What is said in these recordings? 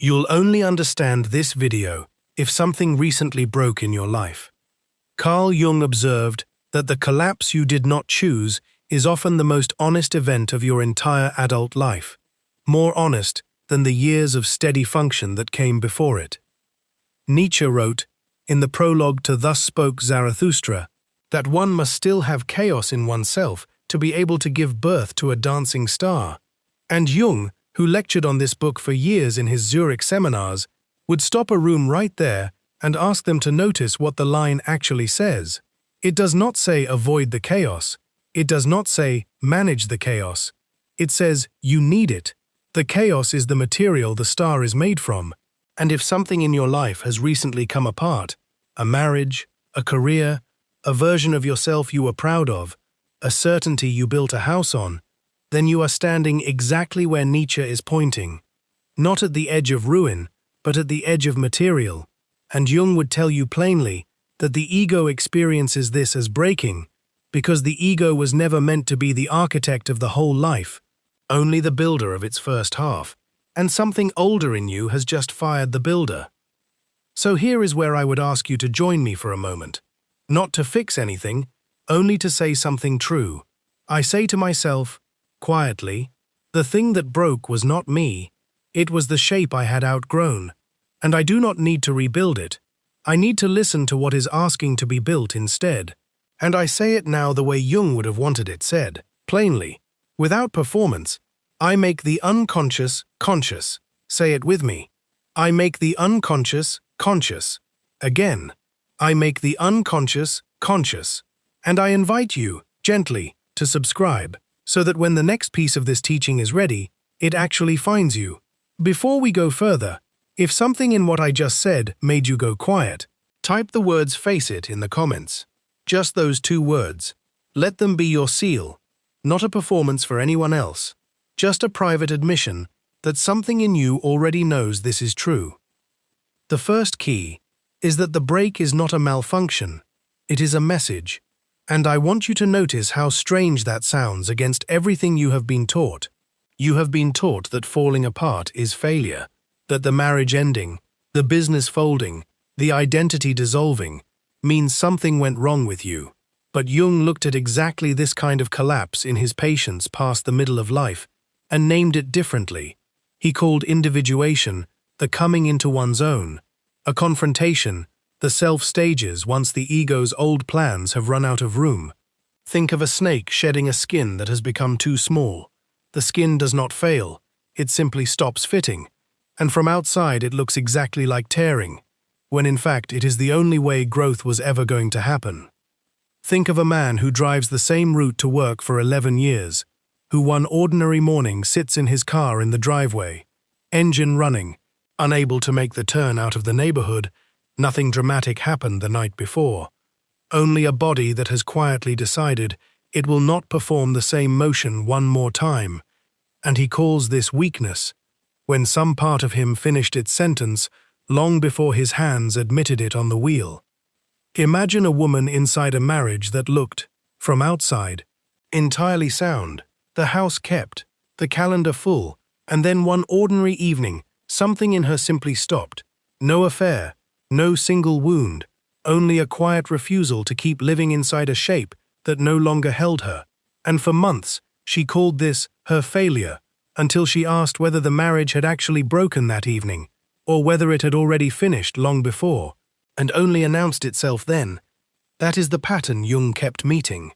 You'll only understand this video if something recently broke in your life. Carl Jung observed that the collapse you did not choose is often the most honest event of your entire adult life, more honest than the years of steady function that came before it. Nietzsche wrote, in the prologue to Thus Spoke Zarathustra, that one must still have chaos in oneself to be able to give birth to a dancing star. And Jung, who lectured on this book for years in his Zurich seminars, would stop a room right there and ask them to notice what the line actually says. It does not say avoid the chaos. It does not say manage the chaos. It says you need it. The chaos is the material the star is made from. And if something in your life has recently come apart, a marriage, a career, a version of yourself you were proud of, a certainty you built a house on, then you are standing exactly where Nietzsche is pointing. Not at the edge of ruin, but at the edge of material. And Jung would tell you plainly that the ego experiences this as breaking, because the ego was never meant to be the architect of the whole life, only the builder of its first half, and something older in you has just fired the builder. So here is where I would ask you to join me for a moment. Not to fix anything, only to say something true. I say to myself, quietly, the thing that broke was not me, it was the shape I had outgrown, and I do not need to rebuild it. I need to listen to what is asking to be built instead. And I say it now the way Jung would have wanted it said, plainly, without performance. I make the unconscious conscious. Say it with me. I make the unconscious conscious. Again, I make the unconscious conscious. And I invite you, gently, to subscribe, so that when the next piece of this teaching is ready, it actually finds you. Before we go further, if something in what I just said made you go quiet, type the words "face it" in the comments. Just those 2 words. Let them be your seal, not a performance for anyone else, just a private admission that something in you already knows this is true. The first key is that the break is not a malfunction, it is a message. And I want you to notice how strange that sounds against everything you have been taught. You have been taught that falling apart is failure, that the marriage ending, the business folding, the identity dissolving, means something went wrong with you. But Jung looked at exactly this kind of collapse in his patients past the middle of life and named it differently. He called individuation the coming into one's own, a confrontation, the self-stages once the ego's old plans have run out of room. Think of a snake shedding a skin that has become too small. The skin does not fail, it simply stops fitting, and from outside it looks exactly like tearing, when in fact it is the only way growth was ever going to happen. Think of a man who drives the same route to work for 11 years, who one ordinary morning sits in his car in the driveway, engine running, unable to make the turn out of the neighborhood. Nothing dramatic happened the night before, only a body that has quietly decided it will not perform the same motion one more time, and he calls this weakness, when some part of him finished its sentence long before his hands admitted it on the wheel. Imagine a woman inside a marriage that looked, from outside, entirely sound, the house kept, the calendar full, and then one ordinary evening, something in her simply stopped. No affair, no single wound, only a quiet refusal to keep living inside a shape that no longer held her. And for months, she called this her failure, until she asked whether the marriage had actually broken that evening, or whether it had already finished long before, and only announced itself then. That is the pattern Jung kept meeting.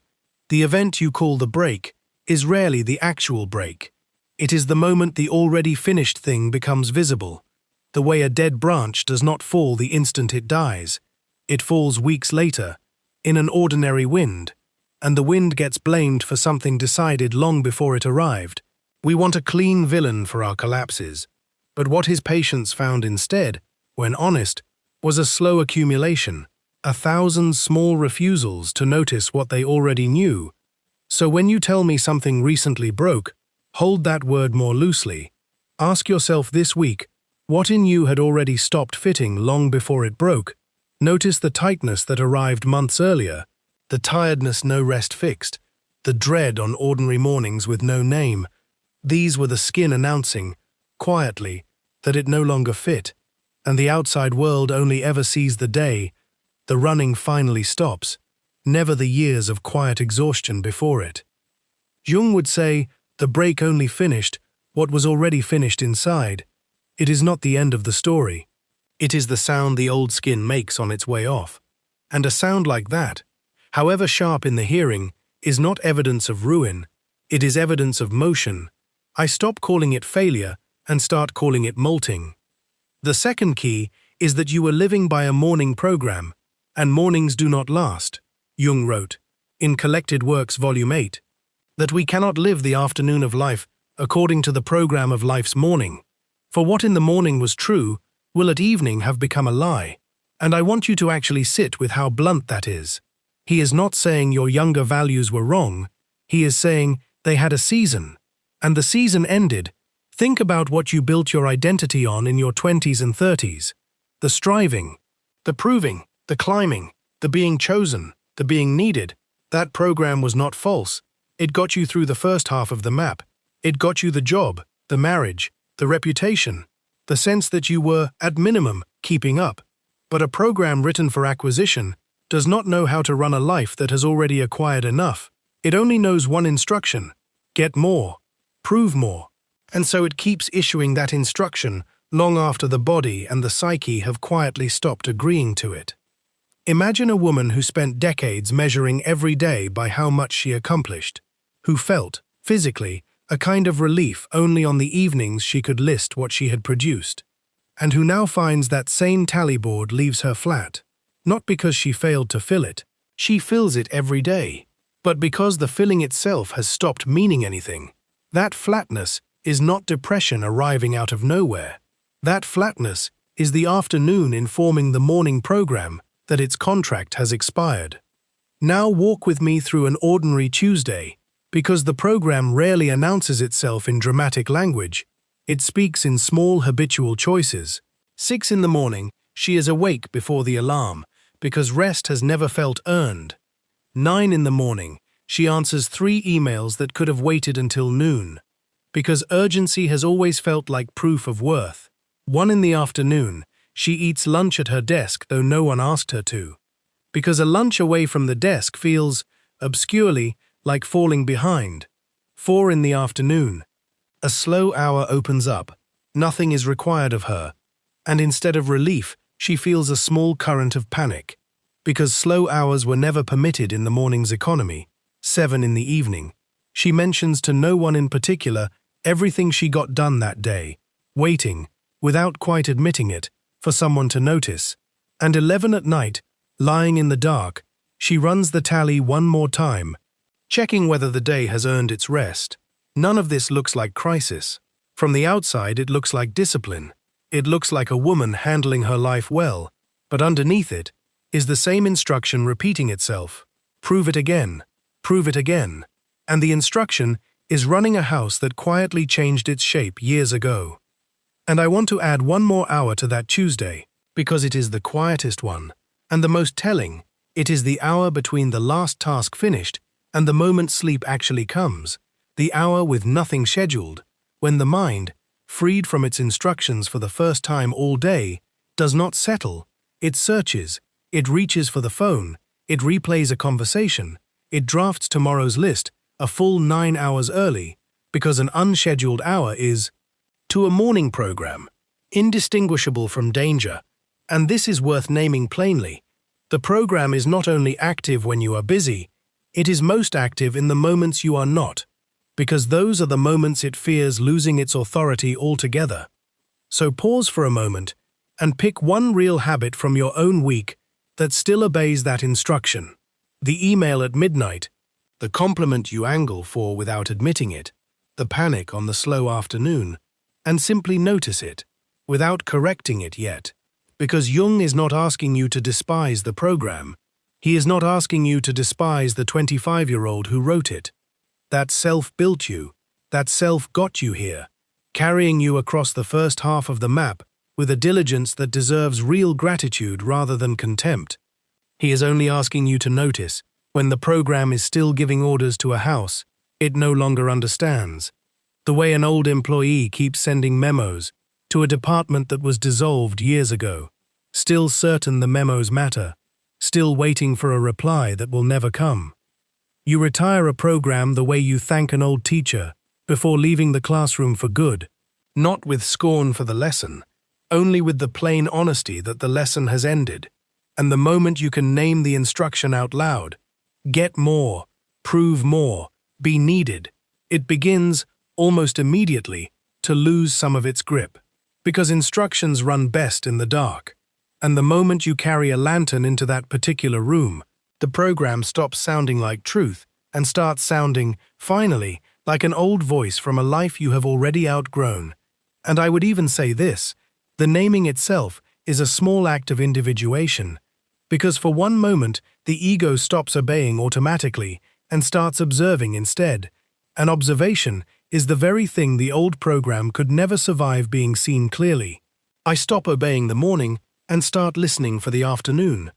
The event you call the break is rarely the actual break. It is the moment the already finished thing becomes visible. The way a dead branch does not fall the instant it dies. It falls weeks later, in an ordinary wind, and the wind gets blamed for something decided long before it arrived. We want a clean villain for our collapses, but what his patients found instead, when honest, was a slow accumulation, 1,000 small refusals to notice what they already knew. So when you tell me something recently broke, hold that word more loosely. Ask yourself this week, what in you had already stopped fitting long before it broke? Notice the tightness that arrived months earlier, the tiredness no rest fixed, the dread on ordinary mornings with no name. These were the skin announcing, quietly, that it no longer fit, and the outside world only ever sees the day the running finally stops, never the years of quiet exhaustion before it. Jung would say, the break only finished what was already finished inside. It is not the end of the story. It is the sound the old skin makes on its way off. And a sound like that, however sharp in the hearing, is not evidence of ruin. It is evidence of motion. I stop calling it failure and start calling it molting. The second key is that you are living by a morning program, and mornings do not last. Jung wrote, in Collected Works Volume 8, that we cannot live the afternoon of life according to the program of life's morning. For what in the morning was true will at evening have become a lie. And I want you to actually sit with how blunt that is. He is not saying your younger values were wrong. He is saying they had a season, and the season ended. Think about what you built your identity on in your 20s and 30s. The striving, the proving, the climbing, the being chosen, the being needed. That program was not false. It got you through the first half of the map. It got you the job, the marriage, the reputation, the sense that you were, at minimum, keeping up. But a program written for acquisition does not know how to run a life that has already acquired enough. It only knows one instruction: get more, prove more. And so it keeps issuing that instruction long after the body and the psyche have quietly stopped agreeing to it. Imagine a woman who spent decades measuring every day by how much she accomplished, who felt, physically, a kind of relief only on the evenings she could list what she had produced, and who now finds that same tally board leaves her flat, not because she failed to fill it. She fills it every day, but because the filling itself has stopped meaning anything. That flatness is not depression arriving out of nowhere. That flatness is the afternoon informing the morning program that its contract has expired. Now walk with me through an ordinary Tuesday, because the program rarely announces itself in dramatic language. It speaks in small habitual choices. 6 in the morning, she is awake before the alarm, because rest has never felt earned. 9 in the morning, she answers 3 emails that could have waited until noon, because urgency has always felt like proof of worth. 1 in the afternoon, she eats lunch at her desk though no one asked her to, because a lunch away from the desk feels, obscurely, like falling behind. 4 in the afternoon, a slow hour opens up. Nothing is required of her, and instead of relief, she feels a small current of panic, because slow hours were never permitted in the morning's economy. 7 in the evening, she mentions to no one in particular everything she got done that day, waiting, without quite admitting it, for someone to notice. And 11 at night, lying in the dark, she runs the tally one more time, checking whether the day has earned its rest. None of this looks like crisis. From the outside, it looks like discipline. It looks like a woman handling her life well, but underneath it is the same instruction repeating itself. Prove it again. Prove it again. And the instruction is running a house that quietly changed its shape years ago. And I want to add one more hour to that Tuesday, because it is the quietest one, and the most telling. It is the hour between the last task finished and the moment sleep actually comes, the hour with nothing scheduled, when the mind, freed from its instructions for the first time all day, does not settle. It searches, it reaches for the phone, it replays a conversation, it drafts tomorrow's list a full 9 hours early, because an unscheduled hour is, to a morning program, indistinguishable from danger. And this is worth naming plainly. The program is not only active when you are busy, it is most active in the moments you are not, because those are the moments it fears losing its authority altogether. So pause for a moment and pick one real habit from your own week that still obeys that instruction. The email at midnight, the compliment you angle for without admitting it, the panic on the slow afternoon, and simply notice it, without correcting it yet. Because Jung is not asking you to despise the program. He is not asking you to despise the 25-year-old who wrote it. That self built you, that self got you here, carrying you across the first half of the map with a diligence that deserves real gratitude rather than contempt. He is only asking you to notice, when the program is still giving orders to a house it no longer understands. The way an old employee keeps sending memos to a department that was dissolved years ago, still certain the memos matter, still waiting for a reply that will never come. You retire a program the way you thank an old teacher before leaving the classroom for good, not with scorn for the lesson, only with the plain honesty that the lesson has ended, and the moment you can name the instruction out loud, get more, prove more, be needed, it begins, almost immediately, to lose some of its grip, because instructions run best in the dark, and the moment you carry a lantern into that particular room, the program stops sounding like truth and starts sounding, finally, like an old voice from a life you have already outgrown. And I would even say this, the naming itself is a small act of individuation, because for one moment the ego stops obeying automatically and starts observing instead. An observation is the very thing the old program could never survive being seen clearly. I stop obeying the morning and start listening for the afternoon.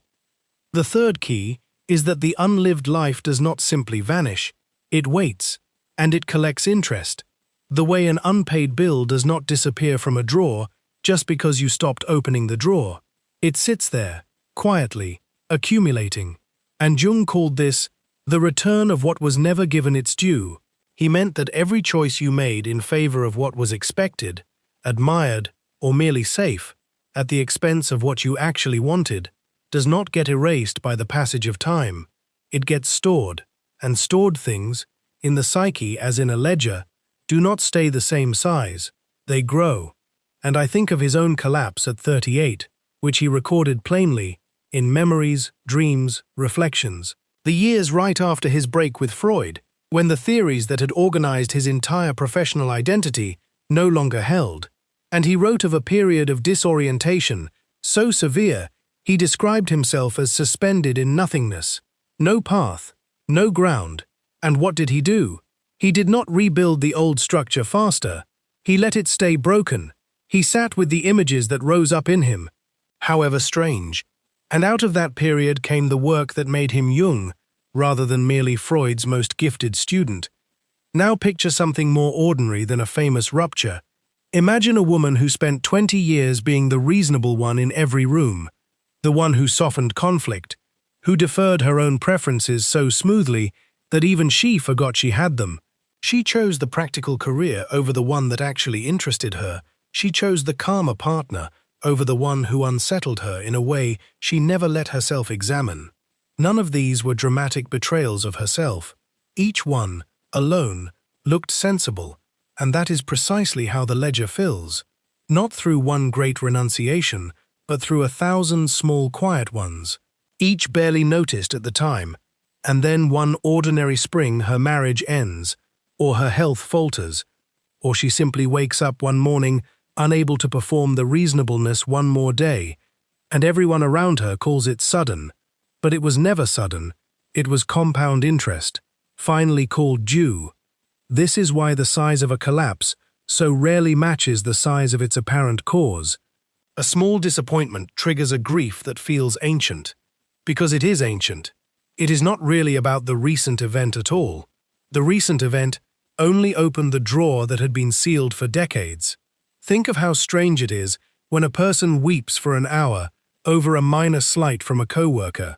The third key is that the unlived life does not simply vanish, it waits, and it collects interest. The way an unpaid bill does not disappear from a drawer just because you stopped opening the drawer. It sits there, quietly, accumulating. And Jung called this the return of what was never given its due. He meant that every choice you made in favor of what was expected, admired, or merely safe, at the expense of what you actually wanted, does not get erased by the passage of time. It gets stored, and stored things, in the psyche as in a ledger, do not stay the same size, they grow. And I think of his own collapse at 38, which he recorded plainly, in Memories, Dreams, Reflections, the years right after his break with Freud, when the theories that had organized his entire professional identity no longer held. And he wrote of a period of disorientation, so severe, he described himself as suspended in nothingness, no path, no ground. And what did he do? He did not rebuild the old structure faster. He let it stay broken. He sat with the images that rose up in him, however strange. And out of that period came the work that made him Jung, rather than merely Freud's most gifted student. Now picture something more ordinary than a famous rupture. Imagine a woman who spent 20 years being the reasonable one in every room, the one who softened conflict, who deferred her own preferences so smoothly that even she forgot she had them. She chose the practical career over the one that actually interested her. She chose the calmer partner over the one who unsettled her in a way she never let herself examine. None of these were dramatic betrayals of herself. Each one, alone, looked sensible, and that is precisely how the ledger fills. Not through one great renunciation, but through 1,000 small quiet ones, each barely noticed at the time, and then one ordinary spring her marriage ends, or her health falters, or she simply wakes up one morning unable to perform the reasonableness one more day, and everyone around her calls it sudden. But it was never sudden, it was compound interest, finally called due. This is why the size of a collapse so rarely matches the size of its apparent cause. A small disappointment triggers a grief that feels ancient. Because it is ancient. It is not really about the recent event at all. The recent event only opened the drawer that had been sealed for decades. Think of how strange it is when a person weeps for an hour over a minor slight from a coworker,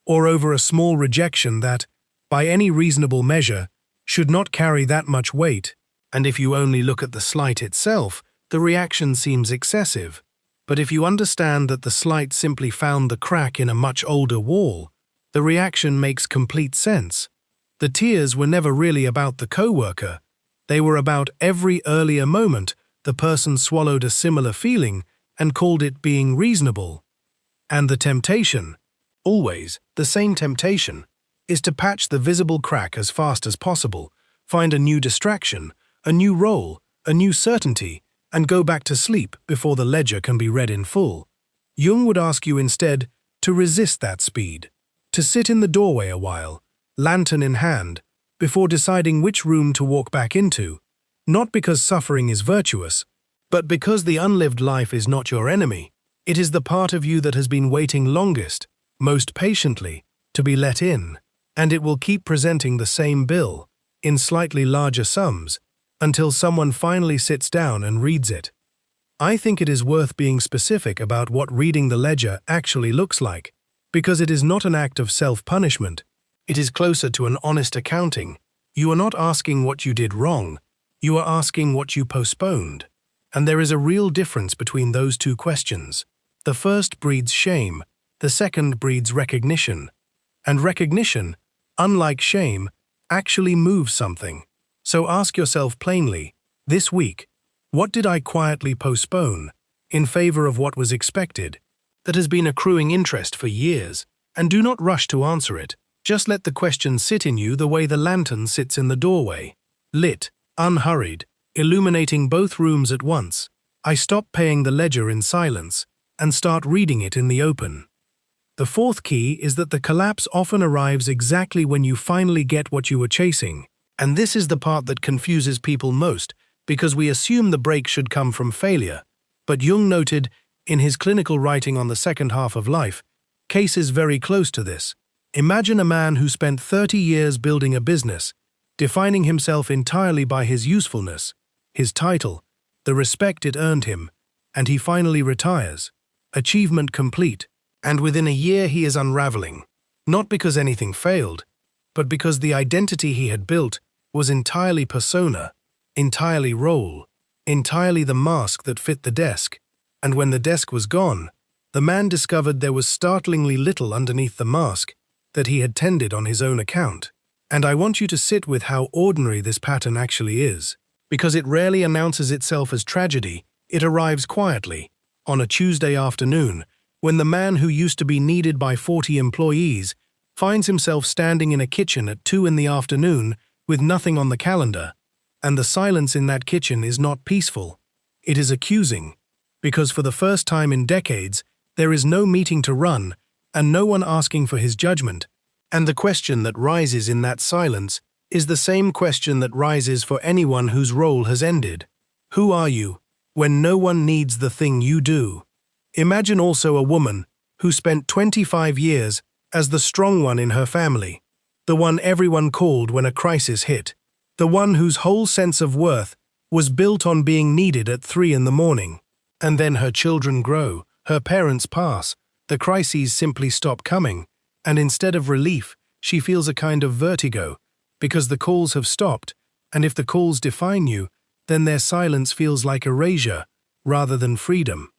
or over a small rejection that, by any reasonable measure, should not carry that much weight. And if you only look at the slight itself, the reaction seems excessive. But if you understand that the slight simply found the crack in a much older wall, the reaction makes complete sense. The tears were never really about the coworker. They were about every earlier moment the person swallowed a similar feeling and called it being reasonable. And the temptation, always the same temptation, is to patch the visible crack as fast as possible, find a new distraction, a new role, a new certainty, and go back to sleep before the ledger can be read in full. Jung would ask you instead to resist that speed, to sit in the doorway a while, lantern in hand, before deciding which room to walk back into, not because suffering is virtuous, but because the unlived life is not your enemy. It is the part of you that has been waiting longest, most patiently, to be let in, and it will keep presenting the same bill, in slightly larger sums, until someone finally sits down and reads it. I think it is worth being specific about what reading the ledger actually looks like, because it is not an act of self-punishment. It is closer to an honest accounting. You are not asking what you did wrong, you are asking what you postponed. And there is a real difference between those two questions. The first breeds shame, the second breeds recognition. And recognition, unlike shame, actually moves something. So ask yourself plainly, this week, what did I quietly postpone in favor of what was expected, that has been accruing interest for years? And do not rush to answer it. Just let the question sit in you the way the lantern sits in the doorway. Lit, unhurried, illuminating both rooms at once. I stop paying the ledger in silence and start reading it in the open. The fourth key is that the collapse often arrives exactly when you finally get what you were chasing. And this is the part that confuses people most, because we assume the break should come from failure. But Jung noted, in his clinical writing on the second half of life, cases very close to this. Imagine a man who spent 30 years building a business, defining himself entirely by his usefulness, his title, the respect it earned him, and he finally retires. Achievement complete, and within a year he is unraveling. Not because anything failed, but because the identity he had built was entirely persona, entirely role, entirely the mask that fit the desk. And when the desk was gone, the man discovered there was startlingly little underneath the mask that he had tended on his own account. And I want you to sit with how ordinary this pattern actually is. Because it rarely announces itself as tragedy, it arrives quietly, on a Tuesday afternoon, when the man who used to be needed by 40 employees finds himself standing in a kitchen at 2 in the afternoon with nothing on the calendar. And the silence in that kitchen is not peaceful. It is accusing, because for the first time in decades, there is no meeting to run and no one asking for his judgment. And the question that rises in that silence is the same question that rises for anyone whose role has ended. Who are you when no one needs the thing you do? Imagine also a woman who spent 25 years as the strong one in her family, the one everyone called when a crisis hit, the one whose whole sense of worth was built on being needed at 3 in the morning. And then her children grow, her parents pass, the crises simply stop coming, and instead of relief, she feels a kind of vertigo, because the calls have stopped, and if the calls define you, then their silence feels like erasure rather than freedom.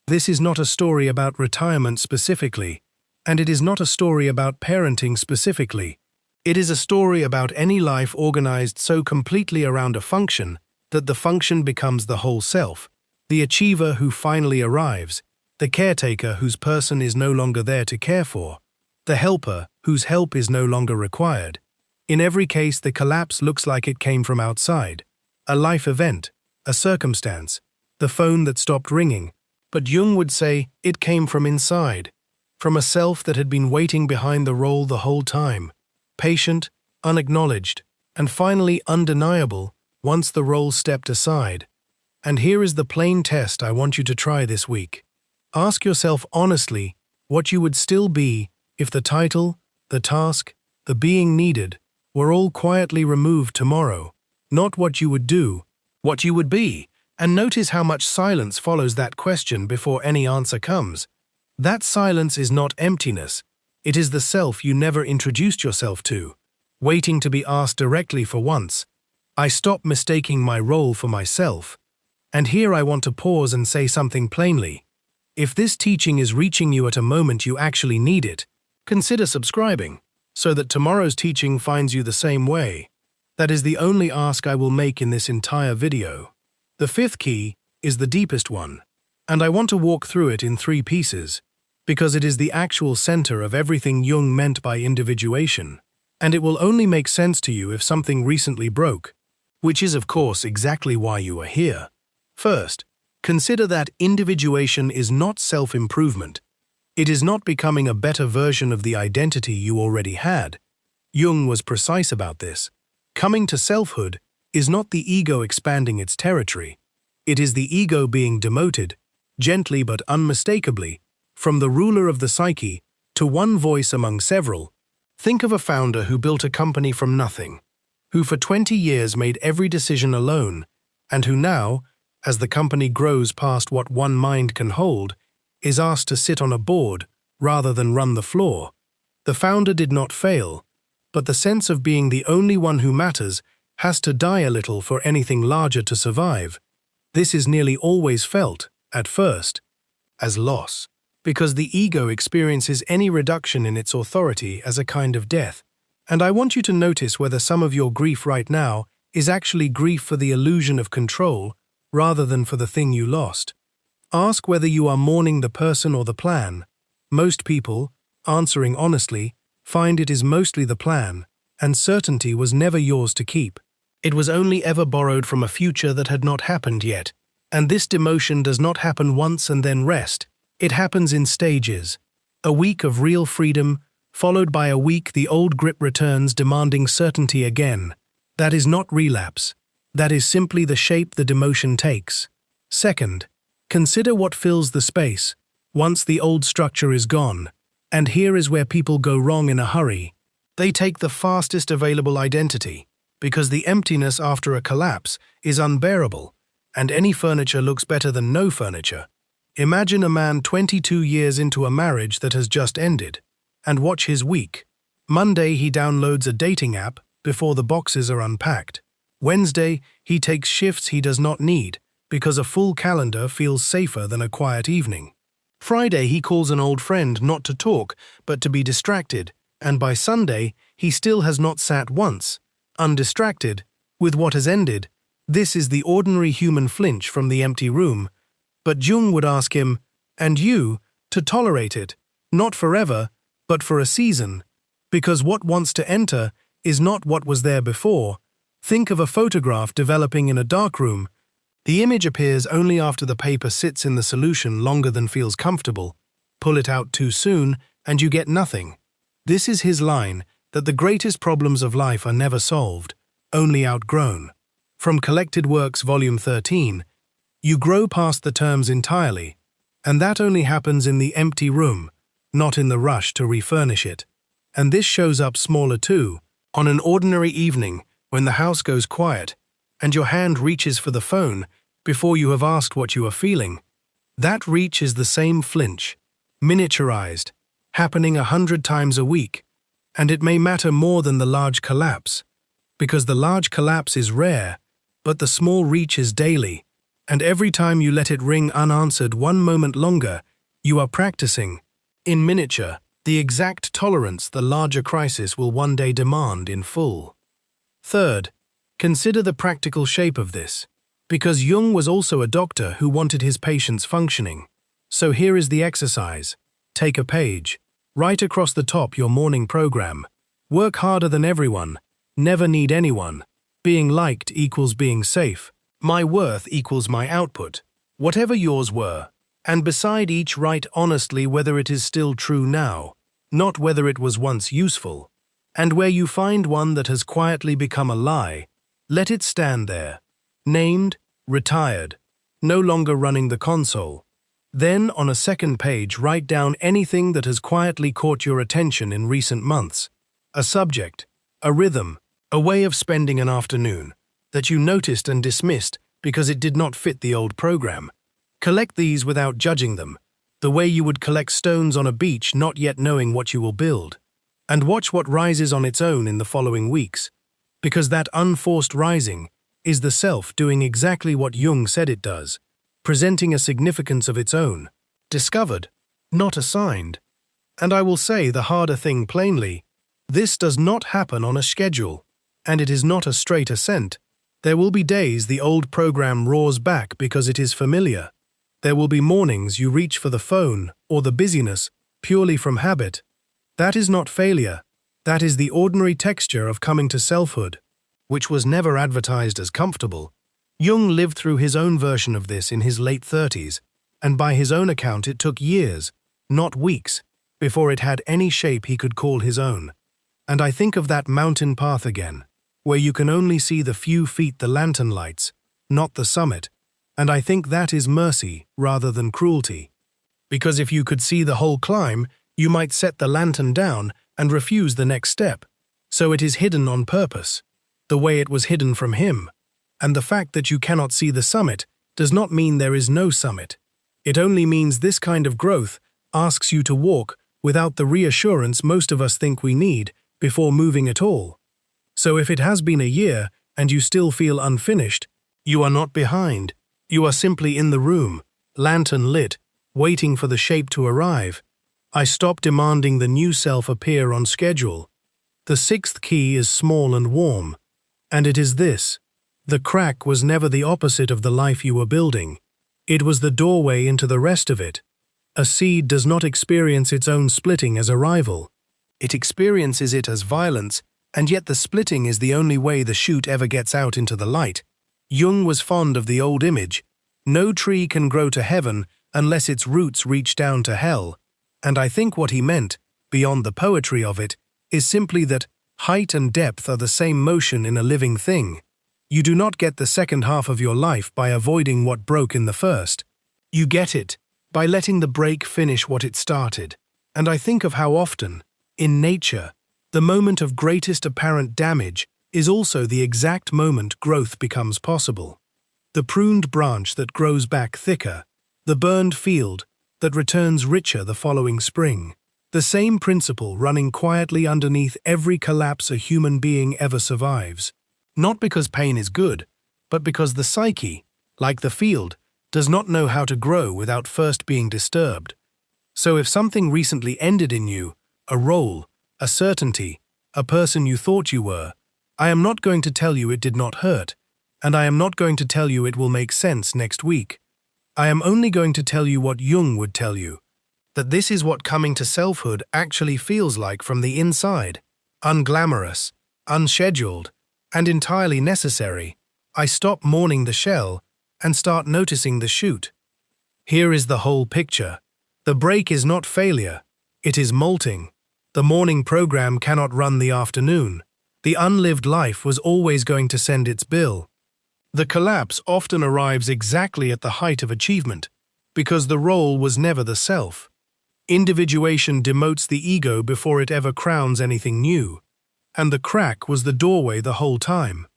This is not a story about retirement specifically, and it is not a story about parenting specifically. It is a story about any life organized so completely around a function that the function becomes the whole self, the achiever who finally arrives, the caretaker whose person is no longer there to care for, the helper whose help is no longer required. In every case, the collapse looks like it came from outside, a life event, a circumstance, the phone that stopped ringing. But Jung would say it came from inside, from a self that had been waiting behind the role the whole time, patient, unacknowledged, and finally undeniable once the role stepped aside. And here is the plain test I want you to try this week. Ask yourself honestly what you would still be if the title, the task, the being needed were all quietly removed tomorrow. Not what you would do, what you would be. And notice how much silence follows that question before any answer comes. That silence is not emptiness. It is the self you never introduced yourself to, waiting to be asked directly for once. I stop mistaking my role for myself. And here I want to pause and say something plainly. If this teaching is reaching you at a moment you actually need it, consider subscribing, so that tomorrow's teaching finds you the same way. That is the only ask I will make in this entire video. The fifth key is the deepest one, and I want to walk through it in 3 pieces, because it is the actual center of everything Jung meant by individuation, and it will only make sense to you if something recently broke, which is of course exactly why you are here. First, consider that individuation is not self-improvement. It is not becoming a better version of the identity you already had. Jung was precise about this. Coming to selfhood is not the ego expanding its territory. It is the ego being demoted, gently but unmistakably, from the ruler of the psyche to one voice among several. Think of a founder who built a company from nothing, who for 20 years made every decision alone, and who now, as the company grows past what one mind can hold, is asked to sit on a board rather than run the floor. The founder did not fail, but the sense of being the only one who matters has to die a little for anything larger to survive. This is nearly always felt, at first, as loss, because the ego experiences any reduction in its authority as a kind of death. And I want you to notice whether some of your grief right now is actually grief for the illusion of control rather than for the thing you lost. Ask whether you are mourning the person or the plan. Most people, answering honestly, find it is mostly the plan, and certainty was never yours to keep. It was only ever borrowed from a future that had not happened yet. And this demotion does not happen once and then rest. It happens in stages. A week of real freedom, followed by a week the old grip returns demanding certainty again. That is not relapse. That is simply the shape the demotion takes. Second, consider what fills the space, once the old structure is gone. And here is where people go wrong in a hurry. They take the fastest available identity, because the emptiness after a collapse is unbearable, and any furniture looks better than no furniture. Imagine a man 22 years into a marriage that has just ended, and watch his week. Monday he downloads a dating app before the boxes are unpacked. Wednesday he takes shifts he does not need, because a full calendar feels safer than a quiet evening. Friday he calls an old friend not to talk, but to be distracted, and by Sunday he still has not sat once, undistracted, with what has ended. This is the ordinary human flinch from the empty room. But Jung would ask him, and you, to tolerate it, not forever, but for a season, because what wants to enter is not what was there before. Think of a photograph developing in a darkroom. The image appears only after the paper sits in the solution longer than feels comfortable. Pull it out too soon, and you get nothing. This is his line, that the greatest problems of life are never solved, only outgrown. From Collected Works, Volume 13, you grow past the terms entirely, and that only happens in the empty room, not in the rush to refurnish it. And this shows up smaller too, on an ordinary evening when the house goes quiet, and your hand reaches for the phone before you have asked what you are feeling. That reach is the same flinch, miniaturized, happening 100 times a week, and it may matter more than the large collapse, because the large collapse is rare, but the small reach is daily, and every time you let it ring unanswered one moment longer, you are practicing, in miniature, the exact tolerance the larger crisis will one day demand in full. Third, consider the practical shape of this, because Jung was also a doctor who wanted his patients functioning. So here is the exercise. Take a page. Write across the top your morning program. Work harder than everyone. Never need anyone. Being liked equals being safe. My worth equals my output. Whatever yours were. And beside each write honestly whether it is still true now, not whether it was once useful. And where you find one that has quietly become a lie, let it stand there. Named, retired, no longer running the console. Then, on a second page, write down anything that has quietly caught your attention in recent months. A subject, a rhythm, a way of spending an afternoon that you noticed and dismissed because it did not fit the old program. Collect these without judging them, the way you would collect stones on a beach not yet knowing what you will build. And watch what rises on its own in the following weeks, because that unforced rising is the self doing exactly what Jung said it does, presenting a significance of its own, discovered, not assigned. And I will say the harder thing plainly, this does not happen on a schedule, and it is not a straight ascent. There will be days the old program roars back because it is familiar. There will be mornings you reach for the phone or the busyness purely from habit. That is not failure. That is the ordinary texture of coming to selfhood, which was never advertised as comfortable. Jung lived through his own version of this in his late 30s, and by his own account it took years, not weeks, before it had any shape he could call his own. And I think of that mountain path again, where you can only see the few feet the lantern lights, not the summit, and I think that is mercy rather than cruelty. Because if you could see the whole climb, you might set the lantern down and refuse the next step. So it is hidden on purpose, the way it was hidden from him. And the fact that you cannot see the summit does not mean there is no summit. It only means this kind of growth asks you to walk without the reassurance most of us think we need before moving at all. So if it has been a year and you still feel unfinished, you are not behind. You are simply in the room, lantern lit, waiting for the shape to arrive. I stop demanding the new self appear on schedule. The sixth key is small and warm, and it is this. The crack was never the opposite of the life you were building. It was the doorway into the rest of it. A seed does not experience its own splitting as a rival. It experiences it as violence, and yet the splitting is the only way the shoot ever gets out into the light. Jung was fond of the old image. No tree can grow to heaven unless its roots reach down to hell. And I think what he meant, beyond the poetry of it, is simply that height and depth are the same motion in a living thing. You do not get the second half of your life by avoiding what broke in the first. You get it by letting the break finish what it started. And I think of how often, in nature, the moment of greatest apparent damage is also the exact moment growth becomes possible. The pruned branch that grows back thicker, the burned field that returns richer the following spring. The same principle running quietly underneath every collapse a human being ever survives. Not because pain is good, but because the psyche, like the field, does not know how to grow without first being disturbed. So if something recently ended in you, a role, a certainty, a person you thought you were, I am not going to tell you it did not hurt, and I am not going to tell you it will make sense next week. I am only going to tell you what Jung would tell you, that this is what coming to selfhood actually feels like from the inside, unglamorous, unscheduled, and entirely necessary. I stop mourning the shell and start noticing the shoot. Here is the whole picture. The break is not failure, it is molting. The morning program cannot run the afternoon. The unlived life was always going to send its bill. The collapse often arrives exactly at the height of achievement, because the role was never the self. Individuation demotes the ego before it ever crowns anything new. And the crack was the doorway the whole time.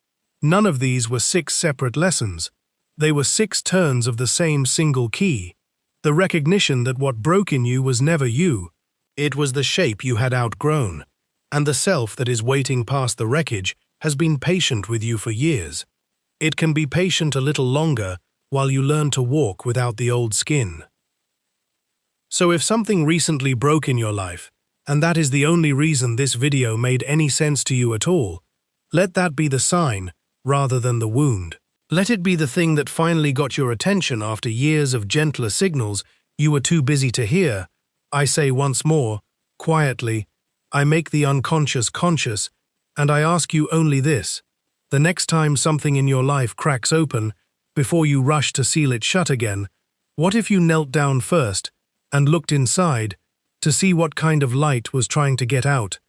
None of these were 6 separate lessons. They were 6 turns of the same single key. The recognition that what broke in you was never you. It was the shape you had outgrown. And the self that is waiting past the wreckage has been patient with you for years. It can be patient a little longer while you learn to walk without the old skin. So if something recently broke in your life, and that is the only reason this video made any sense to you at all, let that be the sign rather than the wound. Let it be the thing that finally got your attention after years of gentler signals you were too busy to hear. I say once more, quietly, I make the unconscious conscious, and I ask you only this. The next time something in your life cracks open, before you rush to seal it shut again, what if you knelt down first and looked inside to see what kind of light was trying to get out?